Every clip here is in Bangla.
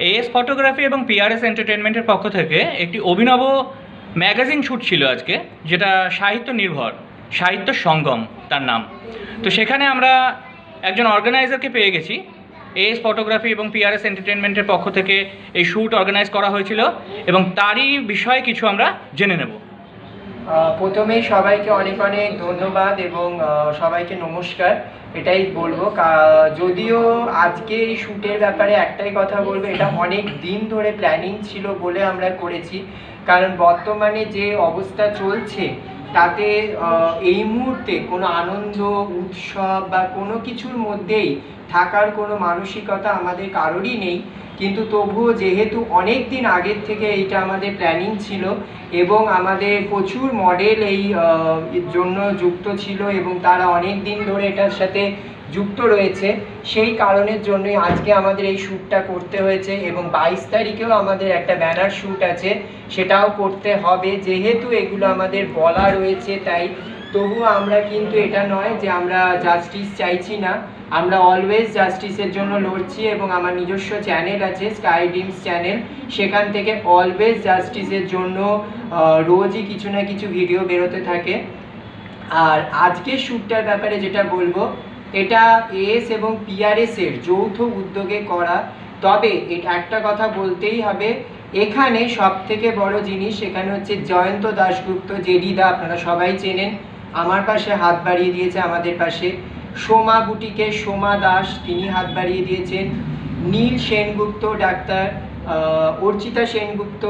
এএস ফটোগ্রাফি এবং পিআরএস এন্টারটেনমেন্টের পক্ষ থেকে একটি অভিনব ম্যাগাজিন শ্যুট ছিল আজকে, যেটা সাহিত্য নির্ভর, সাহিত্য সঙ্গম তার নাম। তো সেখানে আমরা একজন অর্গানাইজারকে পেয়ে গেছি। এএস ফটোগ্রাফি এবং পিআরএস এন্টারটেনমেন্টের পক্ষ থেকে এই শ্যুট অর্গানাইজ করা হয়েছিল এবং তারই বিষয়ে কিছু আমরা জেনে নেব। প্রথমেই সবাইকে অনেক অনেক ধন্যবাদ এবং সবাইকে নমস্কার। এটাই বলবো, যদিও আজকে এই শ্যুটের ব্যাপারে একটাই কথা বলবো, এটা অনেক দিন ধরে প্ল্যানিং ছিল বলে আমরা করেছি। কারণ বর্তমানে যে অবস্থা চলছে তাতে এই মুহূর্তে কোনো আনন্দ উৎসব বা কোনো কিছুর মধ্যেই থাকার কোনো মানসিকতা আমাদের কারোরই নেই। কিন্তু তবুও যেহেতু অনেক দিন আগের থেকে এইটা আমাদের প্ল্যানিং ছিল এবং আমাদের প্রচুর মডেল এই জন্য যুক্ত ছিল এবং তারা অনেক দিন ধরে এটার সাথে যুক্ত রয়েছে, সেই কারণের জন্যই আজকে আমাদের এই শ্যুটটা করতে হয়েছে। এবং 22 তারিখেও আমাদের একটা ব্যানার শ্যুট আছে, সেটাও করতে হবে। যেহেতু এগুলো আমাদের বলা রয়েছে তাই, তবুও আমরা কিন্তু এটা নয় যে আমরা জাস্টিস চাইছি না, আমরা অলওয়েজ জাস্টিসের জন্য লড়ছি। এবং আমার নিজস্ব চ্যানেল আছে, স্কাই ড্রিমস চ্যানেল, সেখান থেকে অলওয়েজ জাস্টিসের জন্য রোজই কিছু না কিছু ভিডিও বেরোতে থাকে। আর আজকের শ্যুটটার ব্যাপারে যেটা বলবো, এটা এএস এবং পিআরএসের যৌথ উদ্যোগে করা। তবে একটা কথা বলতেই হবে, এখানে সবথেকে বড় জিনিস এখানে হচ্ছে জয়ন্ত দাশগুপ্ত, জেডিদা, আপনারা সবাই চেনেন, আমার পাশে হাত বাড়িয়ে দিয়েছে। আমাদের পাশে সোমা বুটিকের সোমা দাস, তিনি হাত বাড়িয়ে দিয়েছেন। নীল সেনগুপ্ত, ডাক্তার অর্চিতা সেনগুপ্ত,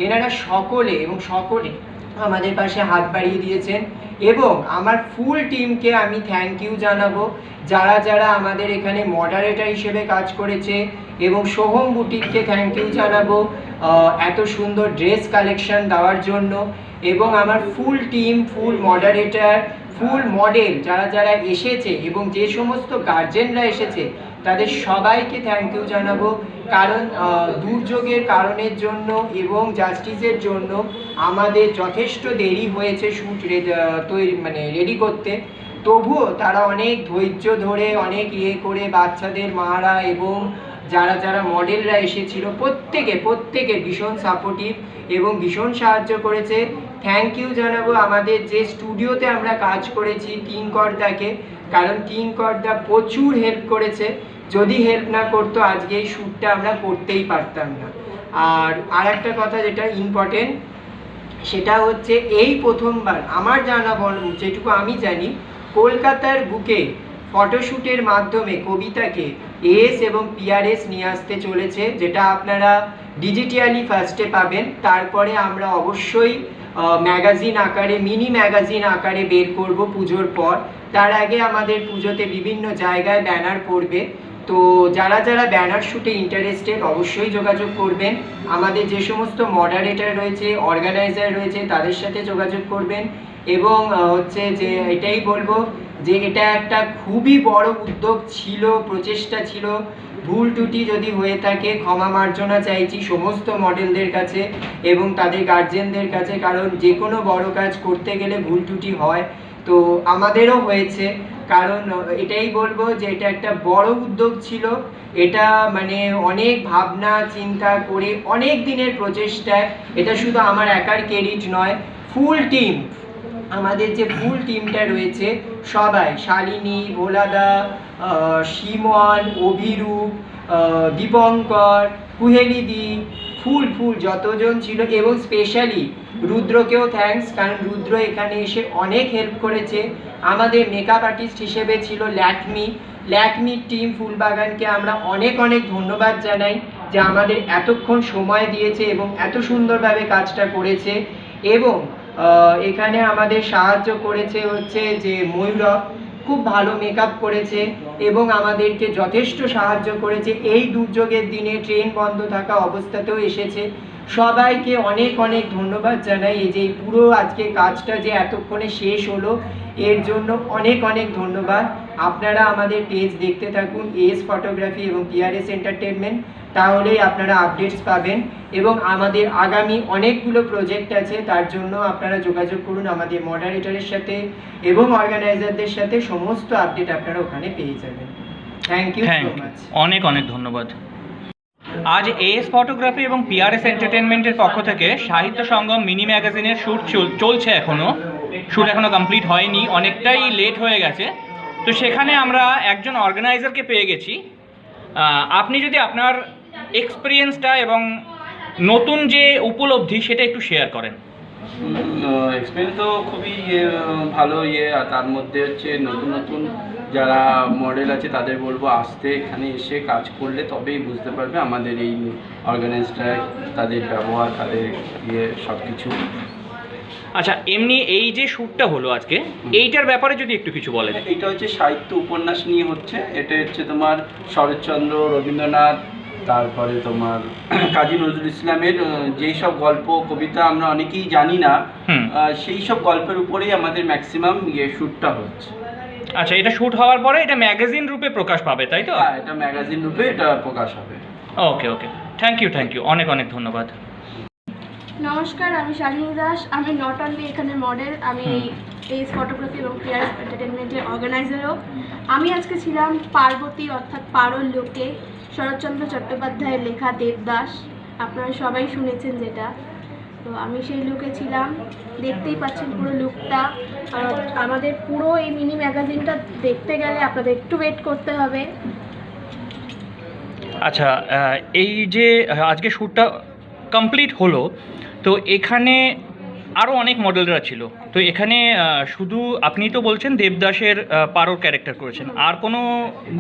এনারা সকলে আমাদের পাশে হাত বাড়িয়ে দিয়েছেন। এবং আমার ফুল টিমকে আমি থ্যাংক ইউ জানাবো, যারা যারা আমাদের এখানে মডারেটর হিসেবে কাজ করেছে। এবং সোহম বুটিককে থ্যাংক ইউ জানাবো এত সুন্দর ড্রেস কালেকশন দেওয়ার জন্য। এবং আমার ফুল টিম, ফুল মডারেটর, ফুল মডেল যারা যারা এসেছে এবং যে সমস্ত গার্জেনরা এসেছে তাদের সবাইকে থ্যাংক ইউ জানাবো। কারণ দুর্যোগের কারণের জন্য এবং জাস্টিসের জন্য আমাদের যথেষ্ট দেরি হয়েছে শ্যুট রেডি করতে। তবুও তারা অনেক ধৈর্য ধরে, অনেক করে বাচ্চাদের মারা এবং যারা যারা মডেলরা এসেছিল প্রত্যেকে ভীষণ সাপোর্টিভ এবং ভীষণ সাহায্য করেছে। থ্যাংক ইউ জানাবো আমাদের যে স্টুডিওতে আমরা কাজ করেছি কিংকর্দাকে, কারণ কিংকর্দা প্রচুর হেল্প করেছে। যদি হেল্প না করতো আজকে এই শ্যুটটা আমরা করতেই পারতাম না। আর একটা কথা যেটা ইম্পর্টেন্ট, সেটা হচ্ছে এই প্রথমবার আমার জানা যেটুকু আমি জানি, কলকাতার বুকে ফটোশ্যুটের মাধ্যমে কবিতাকে এএস এবং পিআরএস নিয়ে আসতে চলেছে, যেটা আপনারা ডিজিটালি ফার্স্টে পাবেন। তারপরে আমরা অবশ্যই ম্যাগাজিন আকারে, মিনি ম্যাগাজিন আকারে বের করব পুজোর পর। তার আগে আমাদের পুজোতে বিভিন্ন জায়গায় ব্যানার পড়বে। তো যারা যারা ব্যানার শ্যুটে ইন্টারেস্টেড অবশ্যই যোগাযোগ করবেন। আমাদের যে সমস্ত মডারেটর রয়েছে, অর্গানাইজার রয়েছে, তাদের সাথে যোগাযোগ করবেন। এবং হচ্ছে যে এটাই বলবো যে এটা একটা খুবই বড় উদ্যোগ ছিল, প্রচেষ্টা ছিল। ভুল ত্রুটি যদি হয়ে থাকে ক্ষমা মার্জনা চাইছি সমস্ত মডেলদের কাছে এবং তাদের গার্জেনদের কাছে, কারণ যে কোনো বড় কাজ করতে গেলে ভুল ত্রুটি হয়, তো আমাদেরও হয়েছে। কারণ এটাই বলবো যে এটা একটা বড় উদ্যোগ ছিল, এটা মানে অনেক ভাবনা চিন্তা করে অনেক দিনের প্রচেষ্টায়, এটা শুধু আমার একার ক্রেডিট নয়, ফুল টিম, আমাদের যে ফুল টিমটা রয়েছে সবাই, শালিনী, ভোলাদা, সিমন, অভিরূপ, দীপঙ্কর, কুহেলিদি, ফুল যতজন ছিল। এবং স্পেশালি রুদ্রকেও থ্যাঙ্কস, কারণ রুদ্র এখানে এসে অনেক হেল্প করেছে। আমাদের মেকআপ আর্টিস্ট হিসেবে ছিল ল্যাকমি টিম ফুলবাগানকে আমরা অনেক অনেক ধন্যবাদ জানাই যে আমাদের এতক্ষণ সময় দিয়েছে এবং এত সুন্দরভাবে কাজটা করেছে। এবং এখানে আমাদের সাহায্য করেছে হচ্ছে যে ময়ূরব, খুব ভালো মেকআপ করেছে এবং আমাদেরকে যথেষ্ট সাহায্য করেছে। এই দুর্যোগের দিনে ট্রেন বন্ধ থাকা অবস্থাতেও এসেছে। সবাইকে অনেক অনেক ধন্যবাদ জানাই। এই যে পুরো আজকে কাজটা যে এতক্ষণে শেষ হলো, এর জন্য অনেক অনেক ধন্যবাদ। আপনারা আমাদের পেজ দেখতে থাকুন, এএস ফটোগ্রাফি এবং পিআরএস এন্টারটেনমেন্ট, তাহলেই আপনারা আপডেটস পাবেন। এবং আমাদের আগামী অনেকগুলো প্রজেক্ট আছে, তার জন্য আপনারা যোগাযোগ করুন আমাদের মডারেটরের সাথে এবং অর্গানাইজারদের সাথে, সমস্ত আপডেট আপনারা ওখানে পেয়ে যাবেন। Thank you so much. অনেক অনেক ধন্যবাদ। আজ এএস ফটোগ্রাফি এবং পিআরএস এন্টারটেনমেন্টের পক্ষ থেকে সাহিত্য সঙ্গম মিনি ম্যাগাজিনের শ্যুট চলছে এখনও। শ্যুট এখনও কমপ্লিট হয়নি, অনেকটাই লেট হয়ে গেছে। তো সেখানে আমরা একজন অর্গানাইজারকে পেয়ে গেছি। আপনি যদি আপনার এক্সপিরিয়েন্সটা এবং নতুন যে উপলব্ধি সেটা একটু শেয়ার করেন। এক্সপিরিয়েন্স তো খুবই ভালো আর তার মধ্যে হচ্ছে নতুন নতুন যারা মডেল আছে তাদের বলবো আসতে, এখানে এসে কাজ করলে তবেই বুঝতে পারবে আমাদের এই অর্গানাইজটায় তাদের ব্যবহার, তাদের সব কিছু। আচ্ছা, এমনি এই যে শ্যুটটা হলো আজকে, এইটার ব্যাপারে যদি একটু কিছু বলেন। এটা হচ্ছে সাহিত্য উপন্যাস নিয়ে হচ্ছে। এটা হচ্ছে তোমার শরৎচন্দ্র, রবীন্দ্রনাথ, তারপরে তোমার কাজী নজরুল ইসলামের যেই সব গল্প কবিতা আমরা অনেকেই জানি না, সেই সব গল্পের উপরেই আমাদের ম্যাক্সিমাম শ্যুটটা হচ্ছে। আচ্ছা, এটা শ্যুট হওয়ার পরে এটা ম্যাগাজিন রূপে প্রকাশ পাবে, তাই তো? হ্যাঁ, এটা ম্যাগাজিন রূপে এটা প্রকাশ হবে। ওকে ওকে, থ্যাংক ইউ, অনেক অনেক ধন্যবাদ। নমস্কার, আমি শালিনী দাস। আমি নট অনলি এখানে মডেল, আমি এএস ফটোগ্রাফি এবং পিআরএস এন্টারটেনমেন্টের অর্গানাইজারও। আমি আজকে ছিলাম পার্বতী অর্থাৎ পারোর লোকে, শরৎচন্দ্র চট্টোপাধ্যায়ের লেখা দেবদাস। আপনারা সবাই শুনেছেন যেটা। তো আমি সেই লুকে ছিলাম, দেখতেই পাচ্ছেন পুরো লুকটা। আমাদের পুরো এই মিনি ম্যাগাজিনটা দেখতে গেলে আপনাদের একটু ওয়েট করতে হবে। আচ্ছা, এই যে আজকে শ্যুটটা কমপ্লিট হলো, তো এখানে আরও অনেক মডেলরা ছিল। তো এখানে শুধু আপনি তো বলছেন দেবদাসের পারোর ক্যারেক্টার করেছেন, আর কোনো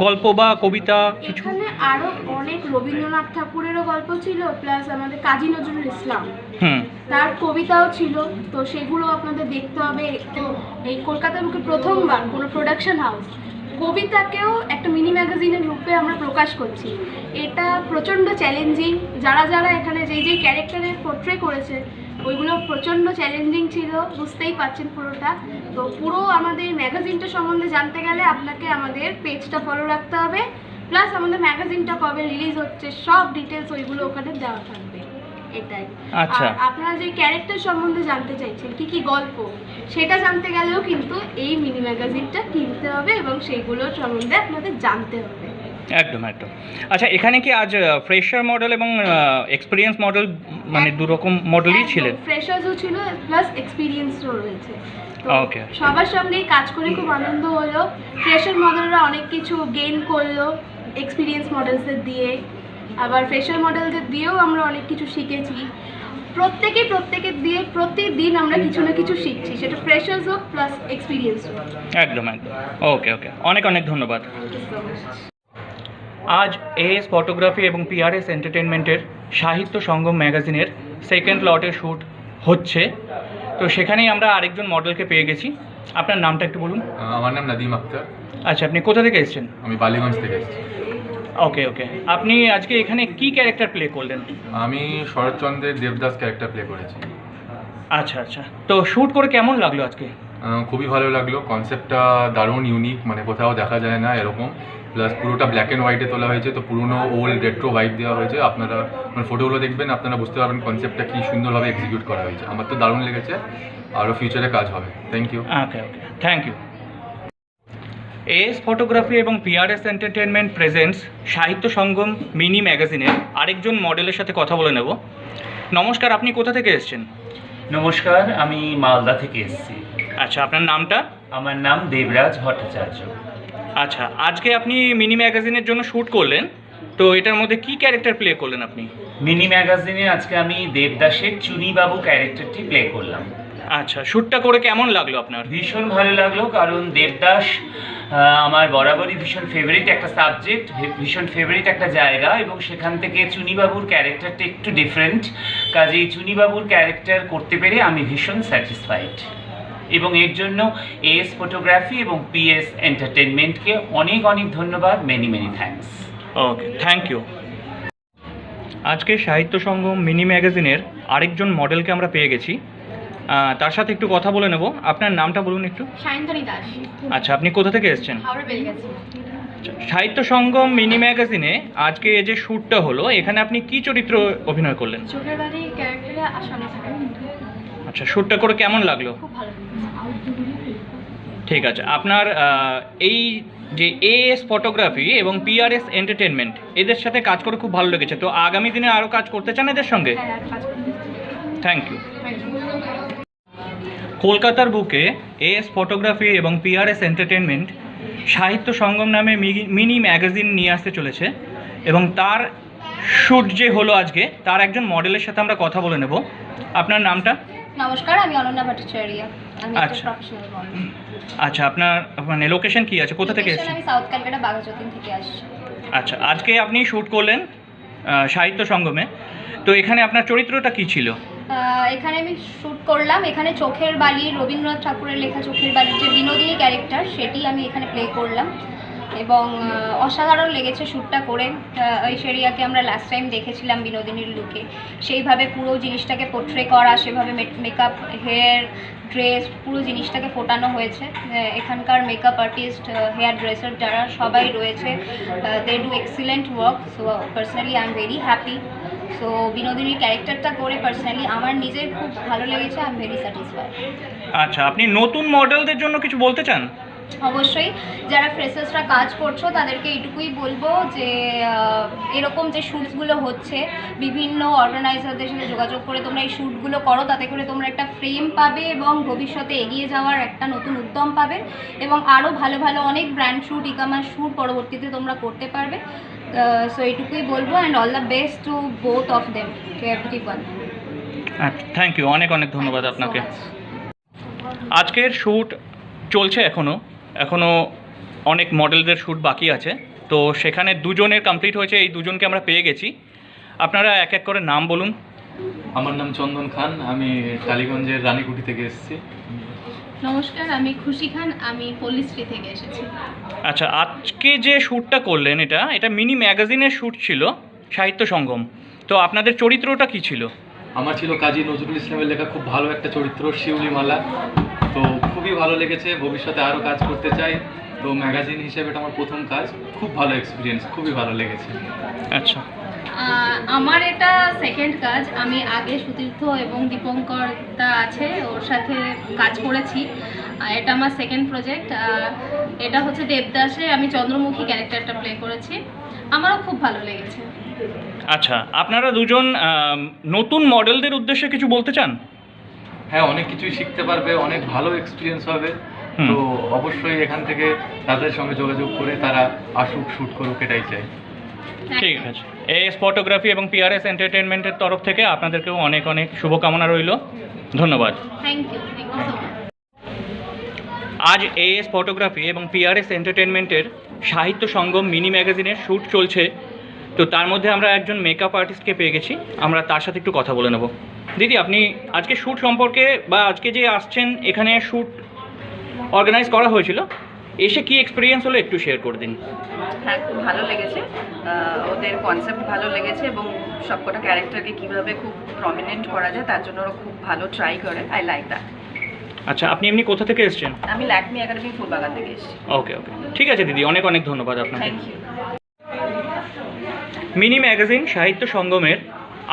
গল্প বা কবিতা কিছু? এখানে আরও অনেক রবীন্দ্রনাথ ঠাকুরেরও গল্প ছিল, প্লাস আমাদের কাজী নজরুল ইসলাম তার কবিতাও ছিল। তো সেগুলো আপনাদের দেখতে হবে। এই কলকাতার বুকে প্রথমবার কোনো প্রোডাকশন হাউস কবিতাকেও একটা মিনি ম্যাগাজিনের রূপে আমরা প্রকাশ করছি। এটা প্রচণ্ড চ্যালেঞ্জিং। যারা যারা এখানে যেই ক্যারেক্টারের পোর্ট্রে করেছে ওইগুলো প্রচণ্ড চ্যালেঞ্জিং ছিল, বুঝতেই পারছেন পুরোটা। তো পুরো আমাদের ম্যাগাজিনটা সম্বন্ধে জানতে গেলে আপনাকে আমাদের পেজটা ফলো রাখতে হবে, প্লাস আমাদের ম্যাগাজিনটা কবে রিলিজ হচ্ছে সব ডিটেলস ওইগুলো ওখানে দেওয়া থাকবে। এটাই। আচ্ছা, আপনারা যে ক্যারেক্টার সম্বন্ধে জানতে চাইছেন, কি গল্প, সেটা জানতে গেলেও কিন্তু এই মিনি ম্যাগাজিনটা কিনতে হবে এবং সেইগুলোর সম্বন্ধে আপনাদের জানতে হবে। একদম। আচ্ছা, এখানে কি আজ ফ্রেশার মডেল এবং এক্সপিরিয়েন্স মডেল মানে দুরকম মডেলই ছিলেন? ফ্রেশার্সও ছিল প্লাস এক্সপিরিয়েন্সও রয়েছে। ওকে, সবার সঙ্গেই কাজ করে খুব আনন্দ হলো। ফ্রেশার মডেলরা অনেক কিছু গেইন করলো এক্সপিরিয়েন্স মডেলসদের দিয়ে, আবার ফ্রেশার মডেলদের দিয়েও আমরা অনেক কিছু শিখেছি। প্রত্যেকের দিয়ে প্রতিদিন আমরা কিছু না কিছু শিখছি, সেটা ফ্রেশার্স হোক প্লাস এক্সপিরিয়েন্স হোক। একদম। ওকে, অনেক ধন্যবাদ। আজ এএস ফটোগ্রাফি এবং পিআরএস এন্টারটেনমেন্টের সাহিত্য সঙ্গম ম্যাগাজিনের সেকেন্ড লটের শ্যুট হচ্ছে। তো সেখানেই আমরা আরেকজন মডেলকে পেয়ে গেছি। আপনার নামটা একটু বলুন। আমার নাম নাদিম আক্তার। আচ্ছা, আপনি কোথা থেকে এসেছেন? আমি বালিগঞ্জ থেকে এসেছি। ওকে, আপনি আজকে এখানে কি ক্যারেক্টার প্লে করলেন? আমি শরৎচন্দ্রের দেবদাস ক্যারেক্টার প্লে করেছি। আচ্ছা, তো শ্যুট করে কেমন লাগলো আজকে? খুবই ভালো লাগলো। কনসেপ্টটা দারুণ ইউনিক, মানে কোথাও দেখা যায় না এরকম। প্লাস পুরোটা ব্ল্যাক অ্যান্ড হোয়াইটে তোলা হয়েছে, তো পুরোনো ওল্ড রেট্রো ভাইব দেওয়া হয়েছে। আপনারা মানে ফটোগুলো দেখবেন, আপনারা বুঝতে পারবেন কনসেপ্টটা কী সুন্দরভাবে এক্সিকিউট করা হয়েছে। আমার তো দারুণ লেগেছে, আরও ফিউচারে কাজ হবে। Thank you. Okay, thank you. AS photography এবং PRS entertainment presents Sahitya Sangam mini ম্যাগাজিনের আরেকজন মডেলের সাথে কথা বলে নেব। নমস্কার, আপনি কোথা থেকে এসেছেন? নমস্কার, আমি মালদা থেকে এসেছি। আচ্ছা, আপনার নামটা? আমার নাম দেবরাজ ভট্টাচার্য। আচ্ছা, আজকে আপনি মিনি ম্যাগাজিনের জন্য শ্যুট করলেন, তো এটার মধ্যে কি ক্যারেক্টার প্লে করলেন আপনি? মিনি ম্যাগাজিনে আজকে আমি দেবদাসের চুনিবাবু ক্যারেক্টারটি প্লে করলাম। আচ্ছা, শ্যুটটা করে কেমন লাগলো আপনার? ভীষণ ভালো লাগলো, কারণ দেবদাস আমার বরাবরই ভীষণ ফেভারিট একটা সাবজেক্ট, ভীষণ ফেভারিট একটা জায়গা, এবং সেখান থেকে চুনিবাবুর ক্যারেক্টারটা একটু ডিফারেন্ট। কাজেই চুনিবাবুর ক্যারেক্টার করতে পেরে আমি ভীষণ স্যাটিসফাইড, এবং এর জন্য এএস ফটোগ্রাফি এবং পিএস এন্টারটেনমেন্টকে অনেক ধন্যবাদ। Many thanks. Okay, thank you. আজকে সাহিত্য সঙ্গম মিনি ম্যাগাজিনের আরেকজন মডেলকে আমরা পেয়ে গেছি। তার সাথে একটু কথা বলে নেব। আপনার নামটা বলুন একটু। সায়ন্তনী দাস। আচ্ছা, আপনি কোথা থেকে এসেছেন? হাওড়া বেলগাছি। সাহিত্য সঙ্গম মিনি ম্যাগাজিনে আজকে যে শ্যুটটা হলো, এখানে আপনি কি চরিত্র অভিনয় করলেন? চোখের বাড়ি ক্যারেক্টারে আসামি থাকে। আচ্ছা, শ্যুটটা করে কেমন লাগলো? খুব ভালো। ঠিক আছে, আপনার এই যে এএস ফটোগ্রাফি এবং পিআরএস এন্টারটেনমেন্ট এদের সাথে কাজ করে খুব ভালো লেগেছে, তো আগামী দিনে আরও কাজ করতে চান এদের সঙ্গে? হ্যাঁ, কাজ করতে থ্যাংক ইউ। কলকাতার বুকে এএস ফটোগ্রাফি এবং পিআরএস এন্টারটেনমেন্ট সাহিত্য সঙ্গম নামে মিনি ম্যাগাজিন নিয়ে আসতে চলেছে, এবং তার শ্যুট যে হলো আজকে, তার একজন মডেলের সাথে আমরা কথা বলে নেব। আপনার নামটা? নমস্কার, আমি অনন্যা ভট্টাচার্য। আমি একটা আচ্ছা। Professional model. আচ্ছা, আপনার মানে লোকেশন কি আছে, কোথা থেকে Location এসেছেন? আমি সাউথ ক্যালকাটা বাঘাযতীন থেকে আসছি। আচ্ছা, আজকে আপনি শ্যুট করলেন সাহিত্য সঙ্গমে, তো এখানে আপনার চরিত্রটা কি ছিল? এখানে আমি শ্যুট করলাম, এখানে চোখের বালি, রবীন্দ্রনাথ ঠাকুরের লেখা চোখের বালির যে বিনোদিনী ক্যারেক্টার, সেটি আমি এখানে প্লে করলাম এবং অসাধারণ লেগেছে শ্যুটটা করে। ঐশ্বরিয়াকে আমরা লাস্ট টাইম দেখেছিলাম বিনোদিনীর লুকে, সেইভাবে পুরো জিনিসটাকে পোট্রে করা, সেভাবে মেকআপ, হেয়ার, ড্রেস, পুরো জিনিসটাকে ফোটানো হয়েছে। এখানকার মেকআপ আর্টিস্ট, হেয়ার ড্রেসার যারা সবাই রয়েছে, they do excellent work. So personally I am very happy. So বিনোদিনীর ক্যারেক্টারটা করে পার্সোনালি আমার নিজের খুব ভালো লেগেছে। I am very satisfied. আচ্ছা, আপনি নতুন মডেলদের জন্য কিছু বলতে চান? অবশ্যই, যারা ফ্রেশার্সরা কাজ করছো তাদেরকে এইটুকুই বলবো যে এরকম যে শ্যুটসগুলো হচ্ছে, বিভিন্ন অর্গানাইজারদের সাথে যোগাযোগ করে তোমরা এই শ্যুটগুলো করো, তাতে করে তোমরা একটা ফ্রেম পাবে এবং ভবিষ্যতে এগিয়ে যাওয়ার একটা নতুন উদ্যম পাবে, এবং আরও ভালো ভালো অনেক ব্র্যান্ড শ্যুট, ই-কমার্স শ্যুট পরবর্তীতে তোমরা করতে পারবে। সো এইটুকুই বলবো, and all the best to both of them, to everyone. আচ্ছা, থ্যাংক ইউ, অনেক অনেক ধন্যবাদ আপনাকে। আজকের শ্যুট চলছে এখনও অনেক মডেলদের শ্যুট বাকি আছে, তো সেখানে দুজনের কমপ্লিট হয়েছে, এই দুজনকে আমরা পেয়ে গেছি। আপনারা এক এক করে নাম বলুন। আমার নাম চন্দন খান, আমি টালিগঞ্জের রানীকুটি থেকে এসেছি। নমস্কার, আমি খুশি খান, আমি পল্লীশ্রী থেকে এসেছি। আচ্ছা, আজকে যে শ্যুটটা করলেন এটা মিনি ম্যাগাজিনের শ্যুট ছিল, সাহিত্য সঙ্গম, তো আপনাদের চরিত্রটা কি ছিল? আমার ছিল কাজী নজরুল ইসলামের লেখা খুব ভালো একটা চরিত্র, শিউলিমালা। তো খুবই ভালো লেগেছে, ভবিষ্যতে আরও কাজ করতে চাই। তো ম্যাগাজিন হিসেবে এটা আমার প্রথম কাজ, খুব ভালো এক্সপিরিয়েন্স, খুবই ভালো লেগেছে। আচ্ছা, আমার এটা সেকেন্ড কাজ। আমি আগে সুতীর্থ এবং দীপঙ্কর দা আছে, ওর সাথে কাজ করেছি। এটা আমার সেকেন্ড প্রজেক্ট। এটা হচ্ছে দেবদাসে আমি চন্দ্রমুখী ক্যারেক্টারটা প্লে করেছি। আমারও খুব ভালো লেগেছে। আচ্ছা, আপনারা দুজন নতুন মডেলদের উদ্দেশ্যে কিছু বলতে চান? হ্যাঁ, অনেক কিছুই শিখতে পারবে, অনেক ভালো এক্সপিরিয়েন্স হবে। হুম। তো অবশ্যই এখান থেকে তাদের সঙ্গে যোগাযোগ করে তারা আসুক, শ্যুট করুক, এটাই চাই। ঠিক আছে, এএস ফটোগ্রাফি এবং পিআরএস এন্টারটেনমেন্টের তরফ থেকে আপনাদেরকেও অনেক অনেক শুভকামনা রইল। ধন্যবাদ। Thank you so much. আজ এএস ফটোগ্রাফি এবং পিআরএস এন্টারটেনমেন্টের সাহিত্য সঙ্গম মিনি ম্যাগাজিনের শ্যুট চলছে, তো তার মধ্যে আমরা একজন মেকআপ আর্টিস্টকে পেয়ে গেছি, আমরা তার সাথে একটু কথা বলে নেব। দিদি, আপনি আজকে শ্যুট সম্পর্কে বা আজকে যে আসছেন এখানে শ্যুট অর্গানাইজ করা হয়েছিল, এসে কি এক্সপিরিয়েন্স হলো একটু শেয়ার করে দিন। হ্যাঁ, খুব ভালো লেগেছে। ওদের কনসেপ্ট ভালো লেগেছে এবং সবকটা ক্যারেক্টারকে কীভাবে খুব প্রমিনেন্ট করা যায় তার জন্য ওরা খুব ভালো ট্রাই করে। I like that. আচ্ছা, আপনি এমনি কোথা থেকে এসেছেন? আমি ল্যাকমি একাডেমি ফুলবাগান থেকে এসেছি। ওকে, ঠিক আছে দিদি, অনেক অনেক ধন্যবাদ আপনাকে। Thank you. মিনি ম্যাগাজিন সাহিত্য সঙ্গমের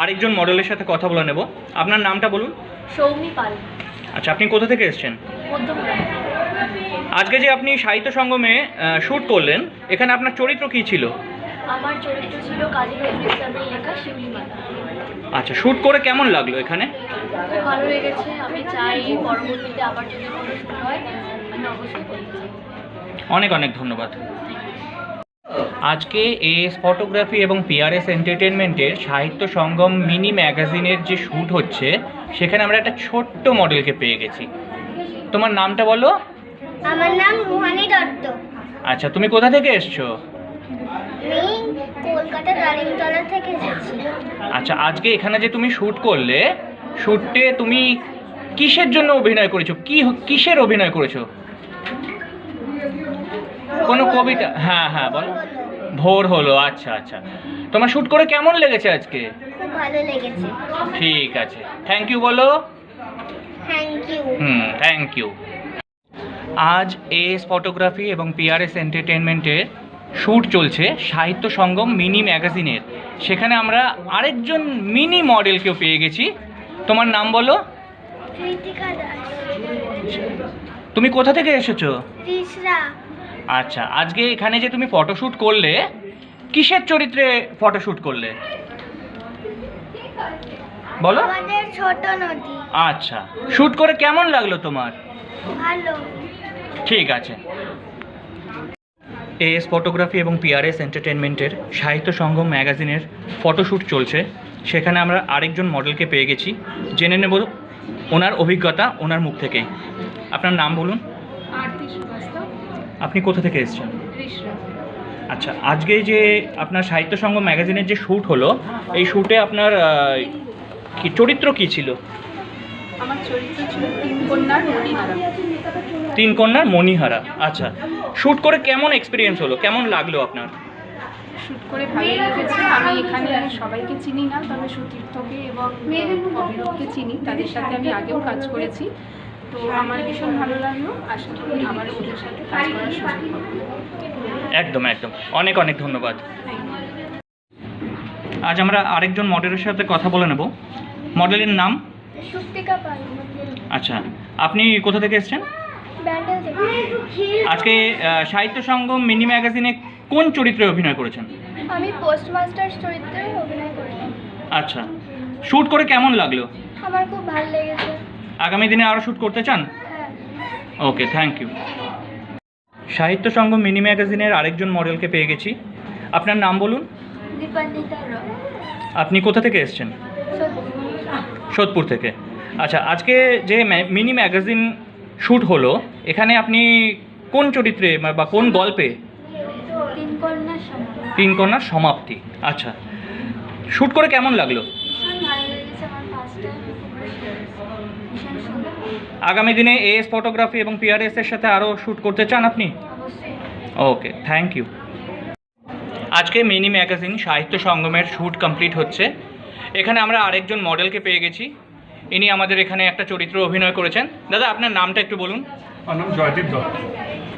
আরেকজন মডেলের সাথে কথা বলে নেব। আপনার নামটা বলুন। সৌমি পাল, আচ্ছা, আপনি কোথা থেকে এসেছেন? মধ্যমগ্রাম। আজকে যে আপনি সাহিত্য সঙ্গমে শ্যুট করলেন, এখানে আপনার চরিত্র কী ছিল? আমার চরিত্র ছিল কাজী নজরুল ইসলামের লেখা শিউলিমালা। আচ্ছা, শ্যুট করে কেমন লাগলো এখানে? খুব ভালো লেগেছে। আমি চাই পরবর্তীতে আবার যদি কোনো শুরু হয় আমি অবশ্যই করতে চাই। অনেক অনেক ধন্যবাদ। আজকে এএস ফটোগ্রাফি এবং পিআরএস এন্টারটেনমেন্টের সাহিত্য সঙ্গম মিনি ম্যাগাজিনের যে শ্যুট হচ্ছে, সেখানে আমরা একটা ছোট্ট মডেলকে পেয়ে গেছি। তোমার নামটা বলো। আমার নাম রুহানি দত্ত। আচ্ছা, তুমি কোথা থেকে এসছো? আমি কলকাতা দারিমতলা থেকে এসেছি। আচ্ছা, আজকে এখানে যে তুমি শ্যুট করলে, শ্যুটে তুমি কিসের জন্য অভিনয় করেছো, কিসের অভিনয় করেছো? কোনো কবিতা? হ্যাঁ বলো। ভোর হলো। আচ্ছা, তোমার শ্যুট করে কেমন লেগেছে আজকে? খুব ভালো লেগেছে। ঠিক আছে, থ্যাংক ইউ বলো। Thank you. Thank you. আজ এএস ফটোগ্রাফি এবং পিআরএস এন্টারটেনমেন্টের শ্যুট চলছে সাহিত্য সঙ্গম মিনি ম্যাগাজিনের, সেখানে আমরা আরেকজন মিনি মডেলকেও পেয়ে গেছি। তোমার নাম বলো। কৃতিকা দাস। তুমি কোথা থেকে এসেছো? ত্রিশরা। আচ্ছা, আজকে এখানে যে তুমি ফটোশ্যুট করলে, কিসের চরিত্রে ফটোশ্যুট করলে বলো? আমাদের ছোট নদী। আচ্ছা, শ্যুট করে কেমন লাগলো তোমার? ভালো। ঠিক আছে। এএস ফটোগ্রাফি এবং পিআরএস এন্টারটেনমেন্টের সাহিত্য সঙ্গম ম্যাগাজিনের ফটোশ্যুট চলছে। সেখানে আমরা আরেকজন মডেলকে পেয়ে গেছি, জেনে নেব ওনার অভিজ্ঞতা ওনার মুখ থেকেই। আপনার নাম বলুন। আরতি শ্রীবাস্তব, আপনি কোথা থেকে এসেছেন? রিশরা। আচ্ছা, আজকে যে আপনার সাহিত্য সঙ্গম ম্যাগাজিনের যে শ্যুট হলো, এই শ্যুটে আপনার কি চরিত্র কী ছিল? আমার চরিত্র ছিল তিন কন্যার মণিহারা। তিন কন্যার মণিহারা। আচ্ছা, শ্যুট করে কেমন এক্সপিরিয়েন্স হলো, কেমন লাগলো আপনার? শ্যুট করে ভালো লেগেছে। আমি এখানে সবাইকে চিনি না, তবে সুতীর্থকে এবং অভিনবকে চিনি, তাদের সাথে আমি আগেও কাজ করেছি। তো আমার ভীষণ ভালো লাগলো, আশা করি আবার ওদের সাথে কাজ করার সুযোগ হবে। একদম একদম, অনেক অনেক ধন্যবাদ। আজ আমরা আরেকজন মডেলের সাথে কথা বলে নেব। মডেলের নাম? সুপ্তিকা পাল। আচ্ছা, আপনি কোথা থেকে এসেছেন? ব্যান্ডেল থেকে। আজকে সাহিত্য সঙ্গম মিনি ম্যাগাজিনে কোন চরিত্রে অভিনয় করেছেন? আমি পোস্টমাস্টার চরিত্রে অভিনয় করলাম। আচ্ছা, শ্যুট করে কেমন লাগলো? আমার খুব ভালো লেগেছে। আগামী দিনে আরও শ্যুট করতে চান? হ্যাঁ। ওকে, thank you. Sahitya Sangam mini ম্যাগাজিনের আরেকজন মডেলকে পেয়ে গেছি। আপনার নাম বলুন। দীপান্বিতা রয়। আপনি কোথা থেকে এসেছেন? সোদপুর থেকে। আচ্ছা, আজকে যে মিনি ম্যাগাজিন শ্যুট হলো, এখানে আপনি কোন চরিত্রে বা কোন গল্পে? তিন কন্যার সমাপ্তি। তিন কন্যার সমাপ্তি। আচ্ছা, শ্যুট করে কেমন লাগলো? ভীষণ ভালো লেগেছে, আমার ফার্স্ট টাইম। ভীষণ সুন্দর। আগামী দিনে এএস ফটোগ্রাফি এবং পিআরএস এর সাথে আরও শ্যুট করতে চান আপনি? অবশ্যই। ওকে, থ্যাংক ইউ। আজকে মিনি ম্যাগাজিন সাহিত্য সঙ্গমের শ্যুট কমপ্লিট হচ্ছে। এখানে আমরা আরেকজন মডেলকে পেয়ে গেছি। ইনি আমাদের এখানে একটা চরিত্র অভিনয় করেছেন। দাদা, আপনার নামটা একটু বলুন। আমার নাম জয়দীপ দত্ত।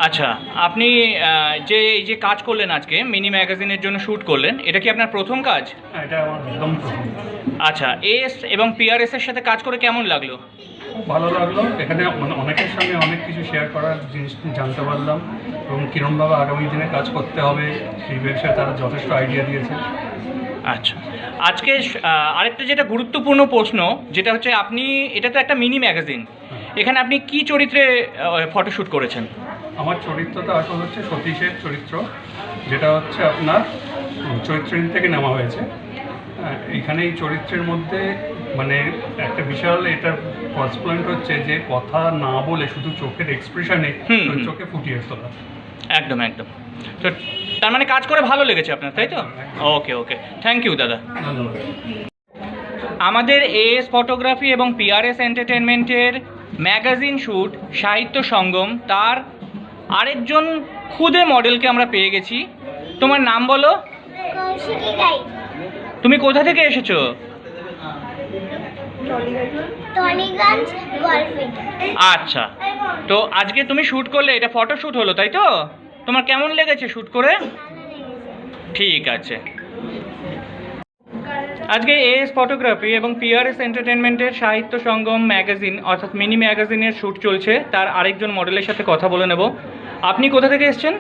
আচ্ছা, আপনি এই যে কাজ করলেন আজকে মিনি ম্যাগাজিনের জন্য শ্যুট করলেন, এটা কি আপনার প্রথম কাজ? এটা আমার একদম প্রথম। আচ্ছা, এএস এবং পিআরএস এর সাথে কাজ করে কেমন লাগলো? খুব ভালো লাগলো। এখানে অনেকের সঙ্গে অনেক কিছু শেয়ার করার জিনিস জানতে পারলাম এবং কীরকমভাবে আগামী দিনে কাজ করতে হবে সেই বিষয়ে তারা যথেষ্ট আইডিয়া দিয়েছে। আচ্ছা, আজকে আরেকটা যেটা গুরুত্বপূর্ণ প্রশ্ন, যেটা হচ্ছে আপনি, এটা তো একটা মিনি ম্যাগাজিন, এখানে আপনি কি চরিত্রে ফটোশ্যুট করেছেন? আমার চরিত্রটা আসলে হচ্ছে সতীশের চরিত্র, যেটা হচ্ছে আপনার চরিত্রহীন থেকে নেওয়া হয়েছে। এখানে এই চরিত্রের মধ্যে মানে একটা বিশাল এটার প্লাস পয়েন্ট হচ্ছে যে কথা না বলে শুধু চোখের এক্সপ্রেশনে চরিত্রকে ফুটিয়ে তোলা। একদম একদম। তো তার মানে কাজ করে ভালো লেগেছে আপনার, তাই তো? ওকে ওকে, থ্যাংক ইউ দাদা। ধন্যবাদ। আমাদের এএস ফটোগ্রাফি এবং পিআরএস এন্টারটেনমেন্টের ম্যাগাজিন শ্যুট সাহিত্য সঙ্গম, তার আরেকজন খুদে মডেলকে আমরা পেয়ে গেছি। তোমার নাম বলো। কৌশিকী গাই। তুমি কোথা থেকে এসেছো? টলিগঞ্জ গলফিট। আচ্ছা, তো আজকে তুমি শ্যুট করলে, এটা ফটো শ্যুট হলো তাই তো? তোমার কেমন লেগেছে শ্যুট করে? ঠিক আছে। আজকে এএস ফটোগ্রাফি এবং পিআরএস এন্টারটেনমেন্টের সাহিত্য সঙ্গম ম্যাগাজিন অর্থাৎ মিনি ম্যাগাজিনের শ্যুট চলছে। তার আরেকজন মডেলের সাথে কথা বলে নেব। আপনি কোথা থেকে এসেছেন?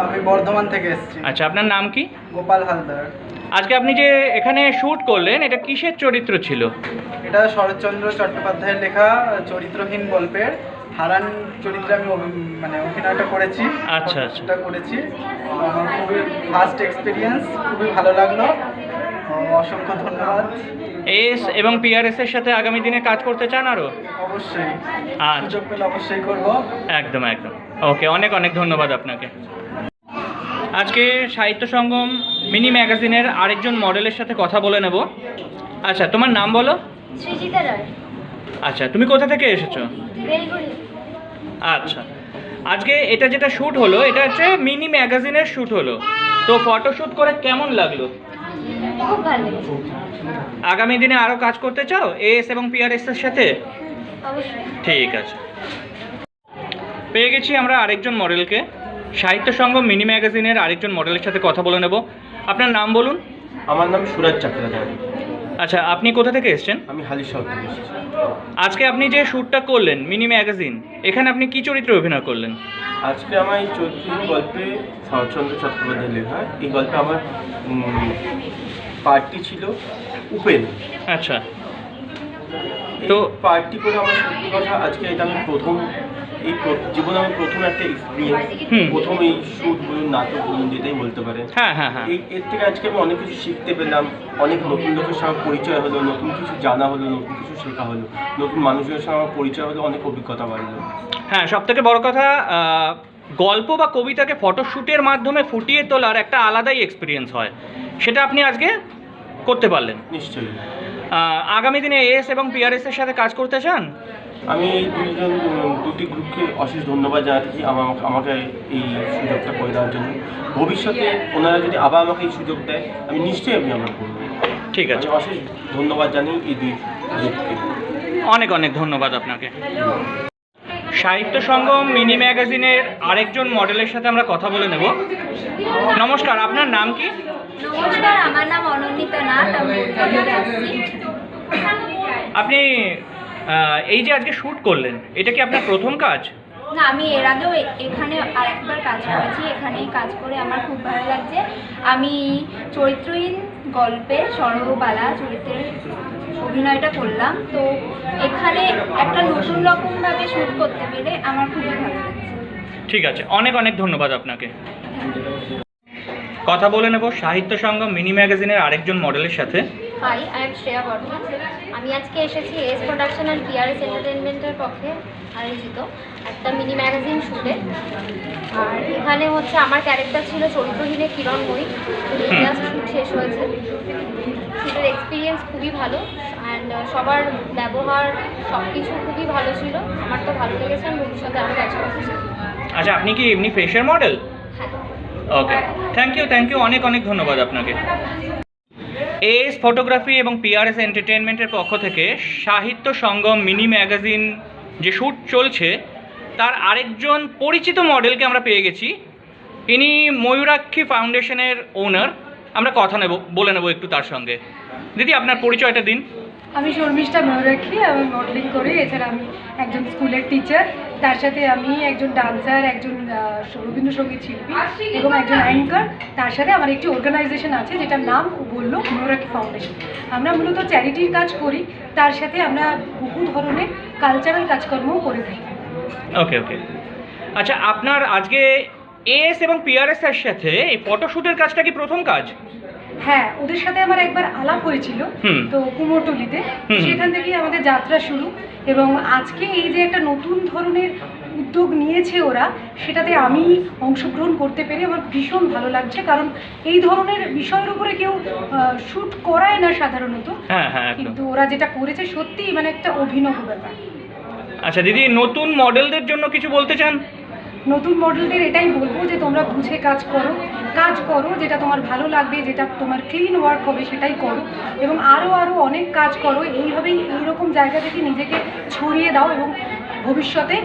আমি বর্ধমান থেকে এসেছি। আচ্ছা, আপনার নাম কি? গোপাল হালদার। আজকে আপনি যে এখানে শ্যুট করলেন, এটা কিসের চরিত্র ছিল? এটা শরৎচন্দ্র চট্টোপাধ্যায়ের লেখা চরিত্রহীন গল্পের হারান চরিত্রে আমি মানে অভিনয়টা করেছি। আচ্ছা আচ্ছা, করেছি। আমার খুবই ফার্স্ট এক্সপিরিয়েন্স, খুবই ভালো লাগলো। অসংখ্য ধন্যবাদ। এএস এবং পিআরএস এর সাথে আগামী দিনে কাজ করতে চান আরও? অবশ্যই, আচ্ছা, সুযোগ পেলে অবশ্যই করব। একদম একদম। ওকে, অনেক অনেক ধন্যবাদ আপনাকে। আজকে সাহিত্য সঙ্গম মিনি ম্যাগাজিনের আরেকজন মডেলের সাথে কথা বলে নেব। আচ্ছা, তোমার নাম বলো। সৃজিতা রায়। আচ্ছা, তুমি কোথা থেকে এসেছো? বেলগুড়ি। আচ্ছা, আজকে এটা যেটা শ্যুট হলো, এটা হচ্ছে মিনি ম্যাগাজিনের শ্যুট হলো, তো ফটো শ্যুট করে কেমন লাগলো? খুব ভালো লেগেছে। আগামী দিনে আরও কাজ করতে চাও এএস এবং পিআরএস এর সাথে? অবশ্যই। ঠিক আছে। পেয়ে গেছি আমরা আরেকজন মডেলকে। সাহিত্য সঙ্গম মিনি ম্যাগাজিনের আরেকজন মডেলের সাথে কথা বলে নেব। আপনার নাম বলুন। আমার নাম সুরাজ চক্রধর। আচ্ছা, আপনি কোথা থেকে এসেছেন? আমি হালিশহর থেকে এসেছি। আজকে আপনি যে শ্যুটটা করলেন মিনি ম্যাগাজিন, এখানে আপনি কি চরিত্রে অভিনয় করলেন? আজকে আমার এই চরিত্রহীন গল্পে শরৎচন্দ্র চট্টোপাধ্যায়ের লেখা এই গল্পে আমার পার্টটি ছিল উপেন। আচ্ছা, তো পার্টটি করে আমার সত্যি কথা আজকে এটা আমি প্রথম জীবনে আমি প্রথম একটা এক্সপিরিয়েন্স, প্রথম এই শ্যুট বলুন নাটক বলুন যেটাই বলতে পারেন। হ্যাঁ হ্যাঁ হ্যাঁ। এর থেকে আজকে আমি অনেক কিছু শিখতে পেলাম, অনেক নতুন লোকের সঙ্গে পরিচয় হলো, নতুন কিছু জানা হলো, নতুন কিছু শেখা হলো, নতুন মানুষের সঙ্গে আমার পরিচয় হলো, অনেক অভিজ্ঞতা বাড়লো। হ্যাঁ, সব থেকে বড় কথা গল্প বা কবিতাকে ফটোশ্যুটের মাধ্যমে ফুটিয়ে তোলার একটা আলাদাই এক্সপিরিয়েন্স হয়, সেটা আপনি আজকে করতে পারলেন। নিশ্চয়ই। আগামী দিনে এএস এবং পিআরএস এর সাথে কাজ করতে চান? আমি এই দুটি গ্রুপকে অশেষ ধন্যবাদ জানাচ্ছি আমাকে এই সুযোগটা করে দেওয়ার জন্য। ভবিষ্যতে ওনারা যদি আবার আমাকে এই সুযোগ দেয় আমি নিশ্চয়ই আমরা করবো। ঠিক আছে, অশেষ ধন্যবাদ জানাই এই দুই গ্রুপকে। অনেক অনেক ধন্যবাদ আপনাকে। সাহিত্য সঙ্গম মিনি ম্যাগাজিনের আরেকজন মডেলের সাথে আমরা কথা বলে নেব। নমস্কার, আপনার নাম কি? নমস্কার, আমার নাম অনন্যিতা নাথ, আমি কলকাতা থেকে আসছি। আপনি এই যে আজকে শ্যুট করলেন, এটা কি আপনার প্রথম কাজ? না, আমি এর আগেও এখানে আরেকবার কাজ করেছি। এখানেই কাজ করে আমার খুব ভালো লাগছে। আমি চরিত্রহীন গল্পে সর্ববালা চরিত্রের অভিনয়টা করলাম, তো এখানে একটা নতুন রকমভাবে শ্যুট করতে পেরে আমার খুবই ভালো লাগছে। ঠিক আছে, অনেক অনেক ধন্যবাদ আপনাকে। কথা বলে নেব সাহিত্য সঙ্গম মিনি ম্যাগাজিনের আরেকজন মডেলের সাথে। হাই, আই এম শ্রেয়া বর্ধন। আমি আজকে এসেছি এস প্রোডাকশন অ্যান্ড পিআরএস এন্টারটেনমেন্টের পক্ষে আয়োজিত একটা মিনি ম্যাগাজিন শ্যুটে। আর এখানে হচ্ছে আমার ক্যারেক্টার ছিল চরিত্রহীনের কিরণময়ী। জাস্ট শ্যুট শেষ হয়েছে। শ্যুটের এক্সপিরিয়েন্স খুবই ভালো অ্যান্ড সবার ব্যবহার সব কিছু খুবই ভালো ছিল। আমার তো ভালো লেগেছে, আমি ভবিষ্যতে আরও কাজ করতে চাই। আচ্ছা, আপনি কি এমনি ফ্রেশার মডেল? হ্যাঁ। ওকে, থ্যাংক ইউ, অনেক অনেক ধন্যবাদ আপনাকে। এএস ফটোগ্রাফি এবং পিআরএস এন্টারটেনমেন্টের পক্ষ থেকে সাহিত্য সঙ্গম মিনি ম্যাগাজিন যে শ্যুট চলছে তার আরেকজন পরিচিত মডেলকে আমরা পেয়ে গেছি। ইনি ময়ূরাক্ষী ফাউন্ডেশনের ওনার। আমরা কথা বলে নেব একটু তার সঙ্গে। দিদি, আপনার পরিচয়টা দিন। আমি শর্মিষ্ঠা ময়ূরাক্ষী, আমি মডেলিং করি। এছাড়া আমি একজন স্কুলের টিচার, তার সাথে আমি একজন ডান্সার, একজন রবীন্দ্রসঙ্গীত শিল্পী এবং একজন অ্যাঙ্কার। তার সাথে আমার একটি অর্গানাইজেশন আছে যেটার নাম বললো ময়ূরাক্ষী ফাউন্ডেশন। আমরা মূলত চ্যারিটির কাজ করি, তার সাথে আমরা বহু ধরনের কালচারাল কাজকর্মও করে থাকি। ওকে ওকে। আচ্ছা, আপনার আজকে এএস এবং পিআরএস এর সাথে এই ফটোশ্যুটের কাজটা কি প্রথম কাজ? হ্যাঁ, ওদের সাথে আমার একবার আলাপ হয়েছিল তো কুমোরটুলিতে, সেখান থেকেই আমাদের যাত্রা শুরু। এবং আজকে এই যে একটা নতুন ধরনের উদ্যোগ নিয়েছে ওরা, সেটাতে আমি অংশগ্রহণ করতে পেরে আমার ভীষণ ভালো লাগছে। কারণ এই ধরনের বিষয়ের উপরে কেউ শ্যুট করায় না সাধারণত, কিন্তু ওরা যেটা করেছে সত্যিই মানে একটা অভিনব ব্যাপার। আচ্ছা দিদি, নতুন মডেলদের জন্য কিছু বলতে চান? নতুন মডেলদের এটাই বলবো যে তোমরা বুঝে কাজ করো, যেটা তোমার ভালো লাগবে, যেটা তোমার ক্লিন ওয়ার্ক হবে সেটাই করো, এবং আরও অনেক কাজ করো। এইভাবেই এইরকম জায়গা থেকে নিজেকে ছড়িয়ে দাও এবং ভবিষ্যতে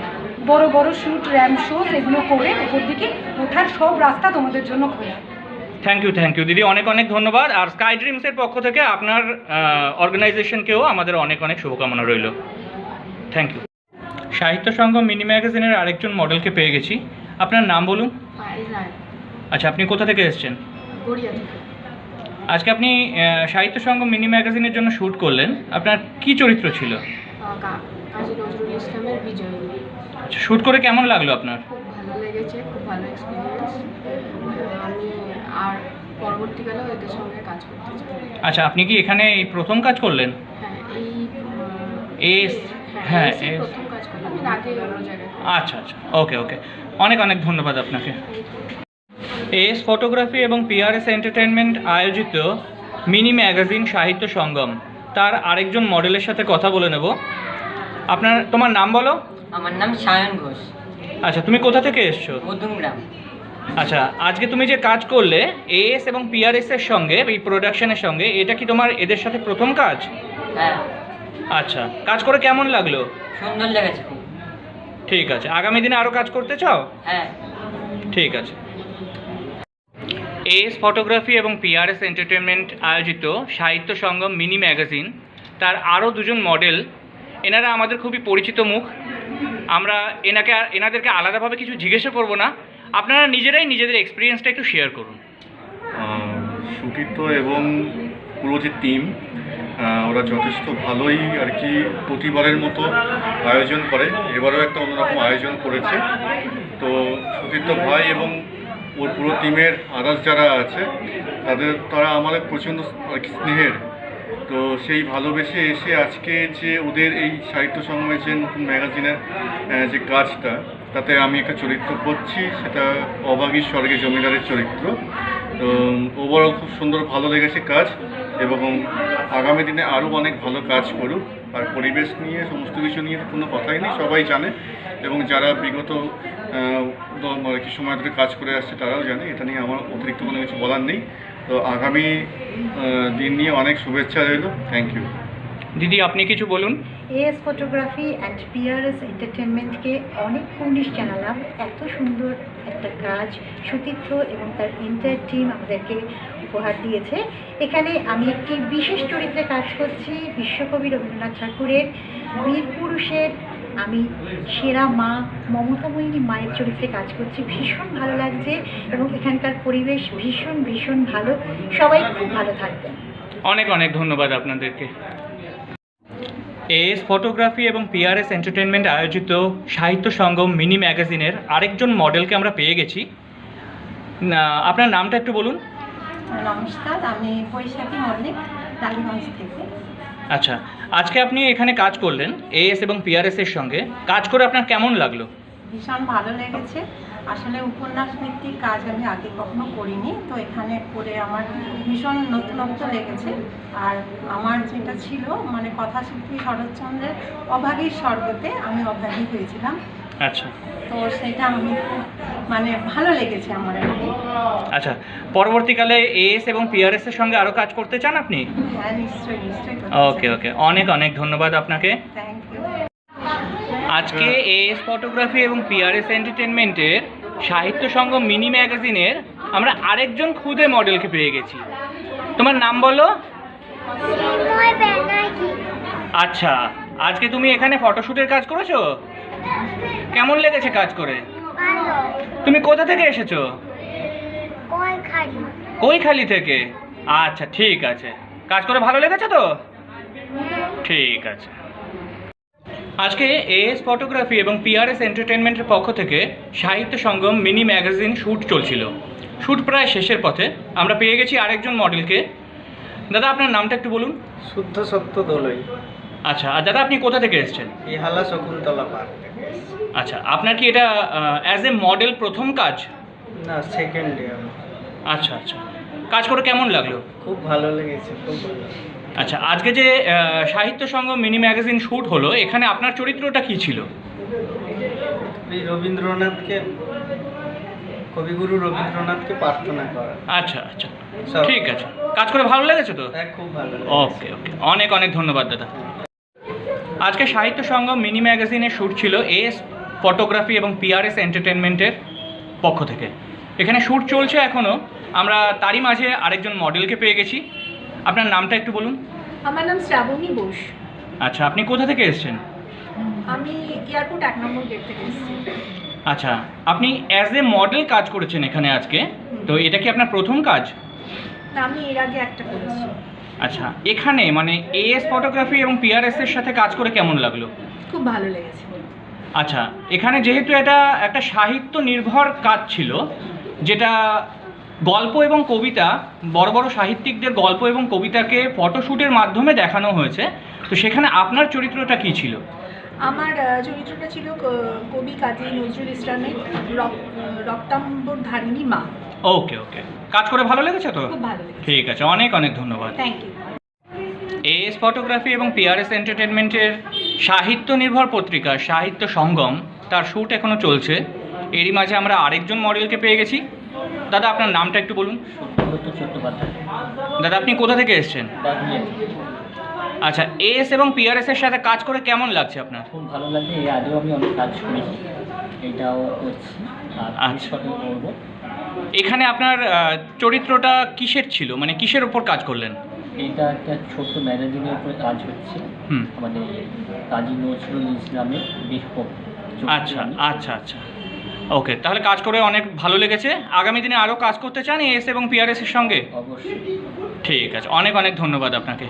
বড় বড় শ্যুট, র্যাম্প শো এগুলো করে উপর দিকে ওঠার সব রাস্তা তোমাদের জন্য খোলা। থ্যাংক ইউ দিদি, অনেক অনেক ধন্যবাদ। আর স্কাই ড্রিমসের পক্ষ থেকে আপনার অর্গানাইজেশনকেও আমাদের অনেক অনেক শুভকামনা রইল। Thank you. Sahitya Sangam mini ম্যাগাজিনের আরেকজন মডেলকে পেয়ে গেছি। আপনার নাম বলুন। আচ্ছা, আপনি কোথা থেকে এসেছেন? আজকে আপনি সাহিত্য সঙ্গম মিনি ম্যাগাজিনের জন্য শ্যুট করলেন। আপনার কি চরিত্র ছিল? কাজী নজরুল ইসলামের বিজয়। আচ্ছা, শ্যুট করে কেমন লাগলো আপনার? খুব ভালো লেগেছে, খুব ভালো এক্সপিরিয়েন্স। আমি আর পরবর্তীকালেও এদের সঙ্গে কাজ করতে চাই। আচ্ছা, আপনি কি এখানে এই প্রথম কাজ করলেন? হ্যাঁ, প্রথম কাজ করলাম, এর আগে অন্য জায়গায়। আচ্ছা, ওকে অনেক অনেক ধন্যবাদ আপনাকে। এএস ফটোগ্রাফি এবং পিআরএস এন্টারটেনমেন্ট আয়োজিত মিনি ম্যাগাজিন সাহিত্য সঙ্গম তার আরেকজন মডেলের সাথে কথা বলে নেব। তোমার নাম বলো। আমার নাম সায়ন ঘোষ। আচ্ছা, তুমি কোথা থেকে এসছো? মধুমগ্রাম। আচ্ছা, আজকে তুমি যে কাজ করলে এএস এবং পিআরএস এর সঙ্গে, এই প্রোডাকশনের সঙ্গে, এটা কি তোমার এদের সাথে প্রথম কাজ? হ্যাঁ। আচ্ছা, কাজ করে কেমন লাগলো? সুন্দর লেগেছে খুব। ঠিক আছে, আগামী দিনে আরও কাজ করতে চাও? হ্যাঁ। ঠিক আছে। এএস ফটোগ্রাফি এবং পিআরএস এন্টারটেনমেন্ট আয়োজিত সাহিত্য সঙ্গম মিনি ম্যাগাজিন তার আরও দুজন মডেল, এনারা আমাদের খুবই পরিচিত মুখ। আমরা এনাদেরকে আলাদাভাবে কিছু জিজ্ঞাসা করব না, আপনারা নিজেরাই নিজেদের এক্সপিরিয়েন্সটা একটু শেয়ার করুন। সুকৃত এবং পুরো যে টিম, ওরা যথেষ্ট ভালোই আর কি প্রতিবারের মতো আয়োজন করে, এবারেও একটা অন্যরকম আয়োজন করেছে। তো সুতীর্থ ভাই এবং ওর পুরো টিমের আদার্স যারা আছে তারা আমাদের প্রচণ্ড আর কি স্নেহের। তো সেই ভালোবেসে এসে আজকে যে ওদের এই সাহিত্য সংগ্রামের যে নতুন ম্যাগাজিনের যে কাজটা, তাতে আমি একটা চরিত্র করছি, সেটা অভাগী স্বর্গে জমিদারের চরিত্র। তো ওভারঅল খুব সুন্দর ভালো লেগেছে কাজ, এবং আগামী দিনে আরও অনেক ভালো কাজ করুক। আর পরিবেশ নিয়ে সমস্ত কিছু নিয়ে কোনো কথাই নেই, সবাই জানে, এবং যারা বিগত কি সময় ধরে কাজ করে আসছে তারাও জানে। এটা নিয়ে আমার অতিরিক্ত কোনো কিছু বলার নেই। তো আগামী দিন নিয়ে অনেক শুভেচ্ছা রইল। Thank you. দিদি, আপনি কিছু বলুন। এএস ফটোগ্রাফি অ্যান্ড পিআরএস এন্টারটেনমেন্টকে অনেক কুর্নিশ জানালাম। এত সুন্দর একটা কাজ সুতীর্থ এবং তার এন্টায়ার টিম আমাদেরকে উপহার দিয়েছে। এখানে আমি একটি বিশেষ চরিত্রে কাজ করছি, বিশ্বকবি রবীন্দ্রনাথ ঠাকুরের বীর পুরুষের আমি সেরা মা, মমতাময়ী মায়ের চরিত্রে কাজ করছি। ভীষণ ভালো লাগছে এবং এখানকার পরিবেশ ভীষণ ভীষণ ভালো। সবাই খুব ভালো থাকবেন। অনেক অনেক ধন্যবাদ আপনাদেরকে। এএস ফটোগ্রাফি এবং পিআরএস এন্টারটেনমেন্ট আয়োজিত সাহিত্য সঙ্গম মিনি ম্যাগাজিনের আরেকজন মডেলকে আমরা পেয়ে গেছি। আপনার নামটা একটু বলুন। নমস্কার, আমি বৈশাখী মল্লিক, টালিগঞ্জ থেকে। আচ্ছা, আজকে আপনি এখানে কাজ করলেন এএস এবং পিআরএস এর সঙ্গে, কাজ করে আপনার কেমন লাগলো? ভীষণ ভালো লেগেছে। আসলে উপন্যাস ভিত্তিক কাজ আমি আগে কখনো করিনি, তো এখানে করে আমার ভীষণ নতুনত্ব লেগেছে। আর আমার যেটা ছিল মানে কথাশিল্পী শরৎচন্দ্রের অভাগীর স্বর্গতে আমি অভাগী হয়েছিলাম। আচ্ছা, তো সেটা আমি মানে ভালো লেগেছে আমার। আচ্ছা, পরবর্তীকালে এএস এবং পিআরএস এর সঙ্গে আরও কাজ করতে চান আপনি? হ্যাঁ, নিশ্চয়ই নিশ্চয়ই। ওকে ওকে, অনেক অনেক ধন্যবাদ আপনাকে। Thank you. আজকে এএস ফটোগ্রাফি এবং পিআরএস এন্টারটেনমেন্টের সাহিত্য সঙ্গম মিনি ম্যাগাজিনের আমরা আরেকজন খুদে মডেলকে পেয়ে গেছি। তোমার নাম বলো। আচ্ছা, আজকে তুমি এখানে ফটোশ্যুটের কাজ করেছো, কেমন লেগেছে কাজ করে? তুমি কোথা থেকে এসেছো? কৈখালি থেকে। আচ্ছা, ঠিক আছে, কাজ করে ভালো লেগেছে তো? ঠিক আছে। আজকে এএস ফটোগ্রাফি এবং পিআরএস এন্টারটেনমেন্টের পক্ষ থেকে সাহিত্য সঙ্গম মিনি ম্যাগাজিন শ্যুট চলছিল। শ্যুট প্রায় শেষের পথে, আমরা পেয়ে গেছি আরেকজন মডেলকে। দাদা, আপনার নামটা একটু বলুন। শুদ্ধ সত্য দোলই। আচ্ছা, আর দাদা আপনি কোথা থেকে এসেছেন? ইহালা শকুন্তলা পার্ক। আচ্ছা, আপনার কি এটা অ্যাজ এ মডেল প্রথম কাজ? না, সেকেন্ড ডে। আচ্ছা আচ্ছা, কাজ করে কেমন লাগলো? খুব ভালো লেগেছে, খুব ভালো। আচ্ছা, আজকে যে সাহিত্য সঙ্গম মিনি ম্যাগাজিন শ্যুট হলো, এখানে আপনার চরিত্রটা কি ছিল? রবীন্দ্রনাথকে, কবিগুরু রবীন্দ্রনাথকে প্রার্থনা করা। আচ্ছা আচ্ছা, ঠিক আছে, কাজ করে ভালো লেগেছে তো? হ্যাঁ, খুব ভালো। ওকে ওকে, অনেক অনেক ধন্যবাদ দাদা। আজকে সাহিত্য সঙ্গম মিনি ম্যাগাজিনের শ্যুট ছিল এএস ফটোগ্রাফি এবং পিআরএস এন্টারটেনমেন্টের পক্ষ থেকে। এখানে শ্যুট চলছে এখনও, আমরা তারই মাঝে আরেকজন মডেলকে পেয়ে গেছি। আপনার নামটা একটু বলুন। আমার নাম শ্রাবণী বোস। আচ্ছা, আপনি কোথা থেকে এসেছেন? আমি এয়ারপোর্ট 1 নম্বর গেট থেকে এসেছি। আচ্ছা, আপনি অ্যাজ এ মডেল কাজ করেছেন এখানে আজকে, তো এটা কি আপনার প্রথম কাজ? না, আমি এর আগে একটা করেছি। আচ্ছা, এখানে মানে এএস ফটোগ্রাফি এবং পিআরএস এর সাথে কাজ করে কেমন লাগলো? খুব ভালো লেগেছে। আচ্ছা, এখানে যেহেতু এটা একটা সাহিত্য নির্ভর কাজ ছিল, যেটা গল্প এবং কবিতা, বড় বড় সাহিত্যিকদের গল্প এবং কবিতাকে ফটোশ্যুটের মাধ্যমে দেখানো হয়েছে, তো সেখানে আপনার চরিত্রটা কি ছিল? আমার চরিত্রটা ছিল কবি কাজী নজরুল ইসলামের রক্তাম্বরধারিণী মা। ওকে ওকে, কাজ করে ভালো লেগেছে তো? খুব ভালো লেগেছে। ঠিক আছে, অনেক অনেক ধন্যবাদ। Thank you. এএস ফটোগ্রাফি এবং পিআরএস এন্টারটেনমেন্টের সাহিত্য নির্ভর পত্রিকা সাহিত্য সঙ্গম, তার শ্যুট এখনও চলছে। এরই মাঝে আমরা আরেকজন মডেলকে পেয়ে গেছি। দাদা, আপনার নামটা একটু বলুন। দাদা, আপনি কোথা থেকে এসেছেন? আচ্ছা, এএস এবং পিআরএস এর সাথে কাজ করে কেমন লাগছে আপনার? খুব ভালো লাগছে। এর আগেও আমি অনেক কাজ করেছি, এটাও করছি আর ভবিষ্যতেও করবো। এখানে আপনার চরিত্রটা কিসের ছিল, মানে কিসের ওপর কাজ করলেন? এটা একটা ছোট্ট ম্যাগাজিনের উপরে কাজ হচ্ছে আমাদের কাজী নজরুল ইসলামের বিক্ষোভ। আচ্ছা আচ্ছা আচ্ছা, ওকে, তাহলে কাজ করে অনেক ভালো লেগেছে। আগামী দিনে আরও কাজ করতে চান এস এবং পিআরএস এর সঙ্গে? অবশ্যই। ঠিক আছে, অনেক অনেক ধন্যবাদ আপনাকে।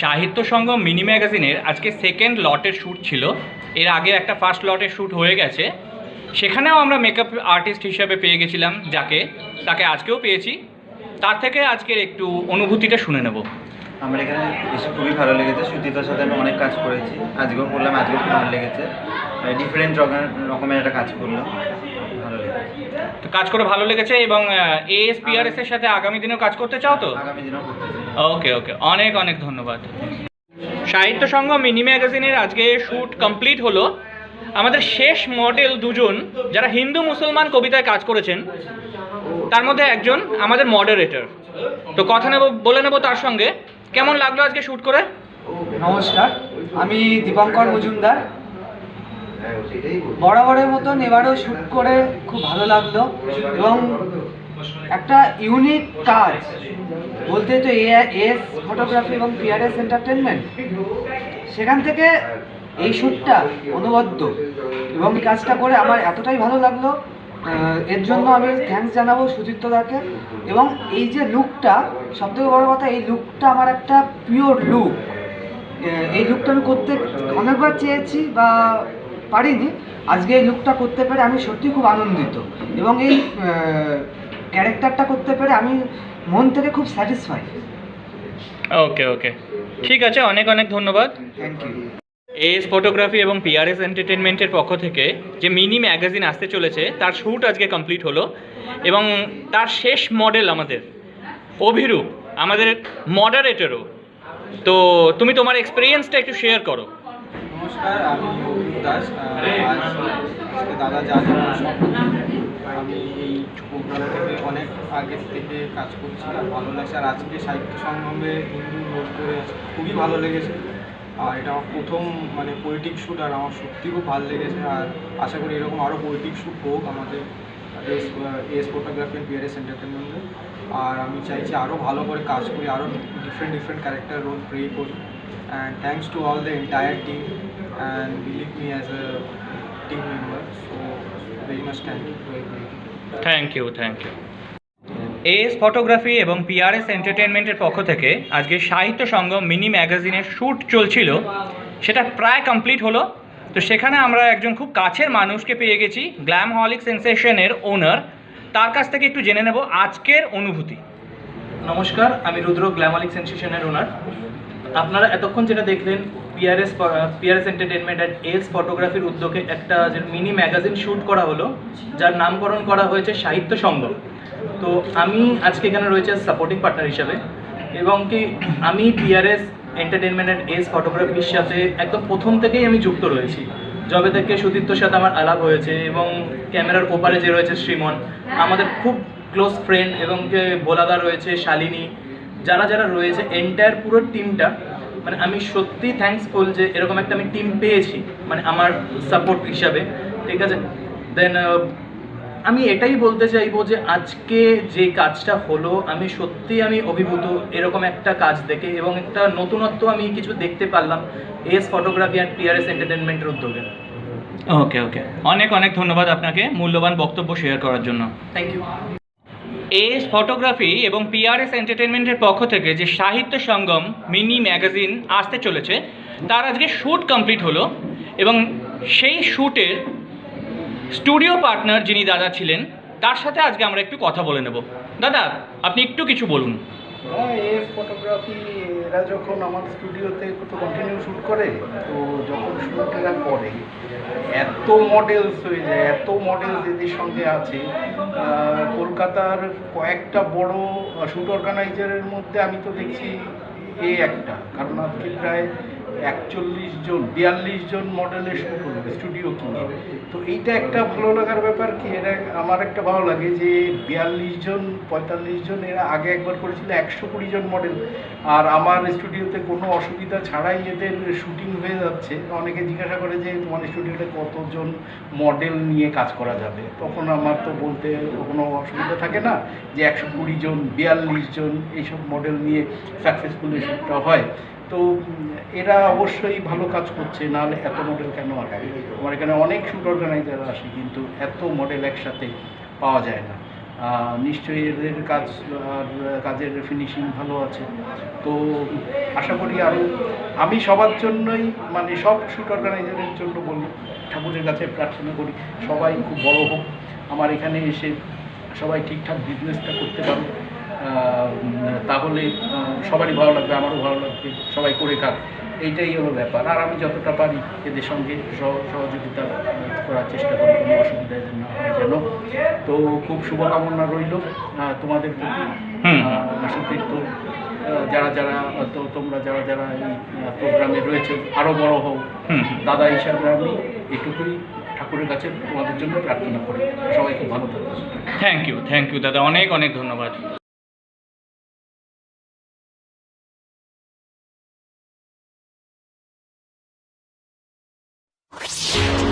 সাহিত্য সংঘ মিনি ম্যাগাজিনের আজকে সেকেন্ড লটের শ্যুট ছিল। এর আগে একটা ফার্স্ট লটের শ্যুট হয়ে গেছে, সেখানেও আমরা মেকআপ আর্টিস্ট হিসেবে পেয়ে গেছিলাম তাকে আজকেও পেয়েছি। তার থেকে আজকের একটু অনুভূতিটা শুনে নেব। আমার এখানে এসে খুবই ভালো লেগেছে। সুচিতার সাথে আমি অনেক কাজ করেছি, আজকেও করলাম, আজকেও খুব ভালো লেগেছে। ডিফারেন্ট রকমের একটা কাজ করলাম, ভালো লেগেছে। তো কাজ করে ভালো লেগেছে এবং এএস পিআরএস এর সাথে আগামী দিনেও কাজ করতে চাও তো? আগামী দিনেও করতে চাই। ওকে ওকে, অনেক অনেক ধন্যবাদ। সাহিত্য সংঘ মিনি ম্যাগাজিনের আজকে শ্যুট কমপ্লিট হলো। আমাদের শেষ মডেল দুজন যারা হিন্দু মুসলমান কবিতায় কাজ করেছেন, তার মধ্যে একজন আমাদের মডারেটর। তো কথা বলে নেব তার সঙ্গে। কেমন লাগলো আজকে শ্যুট করে? নমস্কার, আমি দীপঙ্কর মজুমদার। বরাবরের মতন এবারেও শ্যুট করে খুব ভালো লাগলো এবং একটা ইউনিক কাজ বলতে তো এএস ফটোগ্রাফি এবং পিআরএস এন্টারটেনমেন্ট, সেখান থেকে এই শ্যুটটা অনবদ্য এবং এই কাজটা করে আমার এতটাই ভালো লাগলো। এর জন্য আমি থ্যাঙ্কস জানাবো সুচিত্রদাকে। এবং এই যে লুকটা, সবথেকে বড় কথা, এই লুকটা আমার একটা পিওর লুক। এই লুকটা আমি করতে অনেকবার চেয়েছি বা পারিনি, আজকে এই লুকটা করতে পেরে আমি সত্যি খুব আনন্দিত এবং এই ক্যারেক্টারটা করতে পেরে আমি মন থেকে খুব স্যাটিসফাই। ওকে ওকে, ঠিক আছে, অনেক অনেক ধন্যবাদ। Thank you. এএস ফটোগ্রাফি এবং পিআরএস এন্টারটেনমেন্টের পক্ষ থেকে যে মিনি ম্যাগাজিন আসতে চলেছে তার শ্যুট আজকে কমপ্লিট হলো এবং তার শেষ মডেল আমাদের অভিরূপ, আমাদের মডারেটরও। তো তুমি তোমার এক্সপিরিয়েন্সটা একটু শেয়ার করো। নমস্কার, আমি অভিরূপ দাস। আজকে দাদা যা আমি এই প্রোগ্রাম থেকে অনেক আগে থেকে কাজ করছি, আর ভালো লাগছে। আর আজকে সাহিত্য সংগমে হিন্দু রোড করে খুবই ভালো লেগেছে। আর এটা আমার প্রথম পোয়েটিক শ্যুট, আর আমার সত্যি খুব ভালো লেগেছে। আর আশা করি এরকম আরও পোয়েটিক শ্যুট হোক আমাদের এস ফটোগ্রাফি অ্যান্ড পিআরএস এন্টারটেনমেন্টে। আর আমি চাইছি আরও ভালো করে কাজ করি, আরও ডিফারেন্ট ক্যারেক্টার রোল প্লে করি। And thanks to all the entire team and believe me as a team member. So very much thank you to everybody. Thank you. AS photography এবং পিআরএস এন্টারটেনমেন্টের পক্ষ থেকে আজকে সাহিত্য সংঘ মিনি ম্যাগাজিনের শ্যুট চলছিল, সেটা প্রায় কমপ্লিট হলো। তো সেখানে আমরা একজন খুব কাছের মানুষকে পেয়ে গেছি, গ্ল্যামহলিক সেন্সেশনের ওনার। তার কাছ থেকে একটু জেনে নেব আজকের অনুভূতি। নমস্কার, আমি রুদ্র, গ্ল্যামহলিক সেন্সেশনের ওনার। আপনারা এতক্ষণ যেটা দেখলেন পিআরএস এন্টারটেনমেন্ট অ্যান্ড এস ফটোগ্রাফির উদ্যোগে একটা যে মিনি ম্যাগাজিন শ্যুট করা হলো, যার নামকরণ করা হয়েছে সাহিত্য সংঘ। তো আমি আজকে এখানে রয়েছে সাপোর্টিং পার্টনার হিসাবে, এবং কি আমি পিআরএস এন্টারটেনমেন্ট অ্যান্ড এস ফটোগ্রাফির সাথে একদম প্রথম থেকেই আমি যুক্ত রয়েছি। যবে থেকে সুদীপ্তর সাথে আমার আলাপ হয়েছে, এবং ক্যামেরার ওপারে যে রয়েছে শ্রীমন, আমাদের খুব ক্লোজ ফ্রেন্ড, এবং যে ভোলাদা রয়েছে, শালিনী, যারা রয়েছে এন্টায়ার পুরো টিমটা, আমি সত্যি থ্যাঙ্কসফুল যে এরকম একটা আমি টিম পেয়েছি আমার সাপোর্ট হিসাবে। ঠিক আছে, দেন আমি এটাই বলতে চাইবো যে আজকে যে কাজটা হলো, আমি অভিভূত এরকম একটা কাজ দেখে, এবং একটা নতুনত্ব আমি কিছু দেখতে পারলাম এস ফটোগ্রাফি অ্যান্ড পিআরএস এন্টারটেনমেন্টের উদ্যোগে। ওকে ওকে, অনেক অনেক ধন্যবাদ আপনাকে মূল্যবান বক্তব্য শেয়ার করার জন্য। Thank you. এএস ফটোগ্রাফি এবং পিআরএস এন্টারটেনমেন্টের পক্ষ থেকে যে সাহিত্য সঙ্গম মিনি ম্যাগাজিন আসতে চলেছে, তার আজকে শ্যুট কমপ্লিট হলো এবং সেই শ্যুটের স্টুডিও পার্টনার যিনি দাদা ছিলেন, তার সাথে আজকে আমরা একটু কথা বলে নেব। দাদা, আপনি একটু কিছু বলুন। এস ফটোগ্রাফি এরা যখন আমার স্টুডিওতে তো কন্টিনিউ শ্যুট করে, তো যখন শ্যুট এরা করে এত মডেলস হয়ে যায়, এত মডেলস এদের সঙ্গে আছে। কলকাতার কয়েকটা বড় শ্যুট অর্গানাইজারের মধ্যে আমি তো দেখছি একটা, কারণ আজকে প্রায় 42 জন মডেলের শ্যুট হলো স্টুডিও কিনে। তো এইটা একটা ভালো লাগার ব্যাপার কি, এটা আমার একটা ভালো লাগে যে 42 জন 45 জন এরা আগে একবার করেছিল 120 জন মডেল, আর আমার স্টুডিওতে কোনো অসুবিধা ছাড়াই এদের শুটিং হয়ে যাচ্ছে। অনেকে জিজ্ঞাসা করে যে তোমার স্টুডিওতে কতজন মডেল নিয়ে কাজ করা যাবে, তখন আমার তো বলতে কোনো অসুবিধা থাকে না যে 120 জন 42 জন এইসব মডেল নিয়ে সাকসেসফুলি শ্যুটটা হয়। তো এরা অবশ্যই ভালো কাজ করছে, নাহলে এত মডেল কেন আসবে? আমার এখানে অনেক শ্যুট অর্গানাইজার আসে কিন্তু এত মডেল একসাথে পাওয়া যায় না। নিশ্চয়ই এদের কাজ আর কাজের ফিনিশিং ভালো আছে। তো আশা করি আরও, আমি সবার জন্যই মানে সব শ্যুট অর্গানাইজারের জন্য বলি, ঠাকুরের কাছে প্রার্থনা করি সবাই খুব বড় হোক, আমার এখানে এসে সবাই ঠিকঠাক বিজনেসটা করতে পারে, তাহলে সবারই ভালো লাগবে, আমারও ভালো লাগবে, সবাই করে খাক, এইটাই হলো ব্যাপার। আর আমি যতটা পারি এদের সঙ্গে সহযোগিতা করার চেষ্টা করি, কোনো অসুবিধা না হয় যেন। তো খুব শুভকামনা রইল তোমাদের প্রতি। সতীর্থ যারা যারা তো তোমরা যারা যারা এই প্রোগ্রামে রয়েছে আরও বড় হও, দাদা হিসাবে আমি এটুকুই ঠাকুরের কাছে তোমাদের জন্য প্রার্থনা করি। সবাই খুব ভালো থাকবে। থ্যাংক ইউ দাদা, অনেক অনেক ধন্যবাদ। you